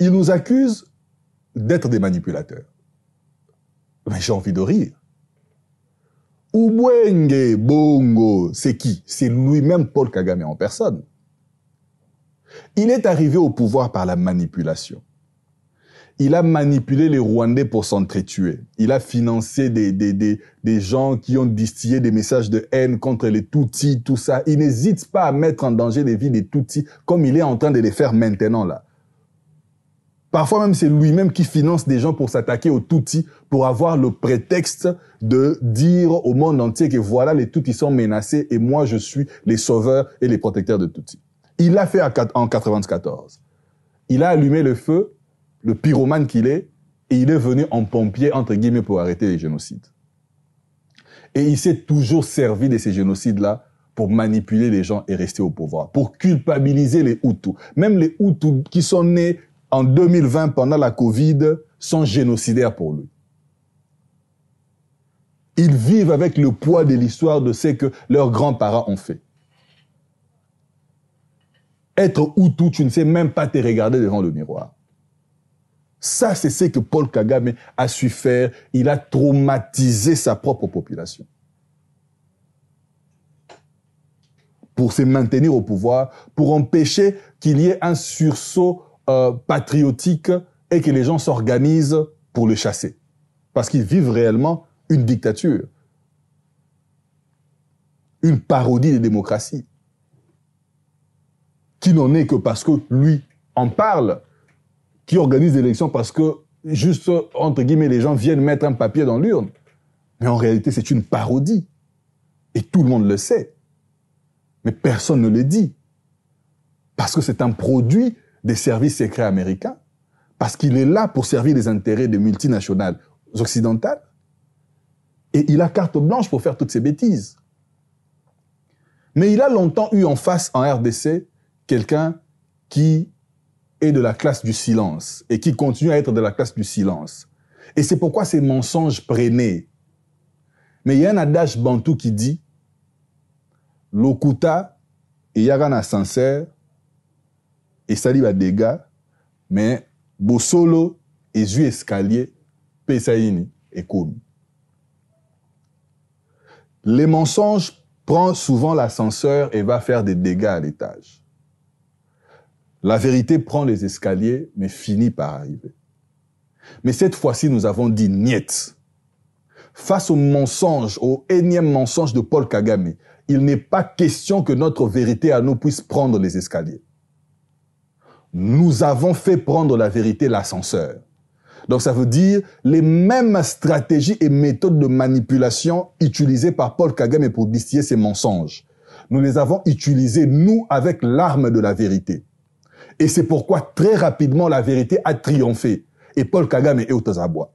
Ils nous accusent d'être des manipulateurs. Mais j'ai envie de rire. Ubwenge Bongo, c'est qui? C'est lui-même Paul Kagame en personne. Il est arrivé au pouvoir par la manipulation. Il a manipulé les Rwandais pour s'entretuer. Il a financé des gens qui ont distillé des messages de haine contre les Tutsis, tout ça. Il n'hésite pas à mettre en danger les vies des Tutsis comme il est en train de les faire maintenant là. Parfois même, c'est lui-même qui finance des gens pour s'attaquer aux Tutsis, pour avoir le prétexte de dire au monde entier que voilà, les Tutsis sont menacés et moi, je suis les sauveurs et les protecteurs de Tutsis. Il l'a fait en 94. Il a allumé le feu, le pyromane qu'il est, et il est venu en pompier, entre guillemets, pour arrêter les génocides. Et il s'est toujours servi de ces génocides-là pour manipuler les gens et rester au pouvoir, pour culpabiliser les Hutus. Même les Hutus qui sont nés en 2020, pendant la Covid, sont génocidaires pour lui. Ils vivent avec le poids de l'histoire de ce que leurs grands-parents ont fait. Être Hutu, tu ne sais même pas te regarder devant le miroir. Ça, c'est ce que Paul Kagame a su faire. Il a traumatisé sa propre population. Pour se maintenir au pouvoir, pour empêcher qu'il y ait un sursaut patriotique et que les gens s'organisent pour le chasser. Parce qu'ils vivent réellement une dictature. Une parodie de démocratie. Qui n'en est que parce que lui en parle, qui organise l'élection parce que, juste, entre guillemets, les gens viennent mettre un papier dans l'urne. Mais en réalité, c'est une parodie. Et tout le monde le sait. Mais personne ne le dit. Parce que c'est un produit des services secrets américains, parce qu'il est là pour servir les intérêts des multinationales occidentales, et il a carte blanche pour faire toutes ces bêtises. Mais il a longtemps eu en face, en RDC, quelqu'un qui est de la classe du silence, et qui continue à être de la classe du silence. Et c'est pourquoi ces mensonges prenaient. Mais il y a un adage bantou qui dit, Lokuta, et Yagana sincère, et ça va dégâts, mais Bosolo et Zu escalier, Pesaini et Komi. Les mensonges prennent souvent l'ascenseur et va faire des dégâts à l'étage. La vérité prend les escaliers, mais finit par arriver. Mais cette fois-ci, nous avons dit niet. Face au mensonge, au énième mensonge de Paul Kagame, il n'est pas question que notre vérité à nous puisse prendre les escaliers. Nous avons fait prendre la vérité l'ascenseur. Donc ça veut dire les mêmes stratégies et méthodes de manipulation utilisées par Paul Kagame pour distiller ses mensonges. Nous les avons utilisées, nous, avec l'arme de la vérité. Et c'est pourquoi très rapidement la vérité a triomphé. Et Paul Kagame est au Tazabwa.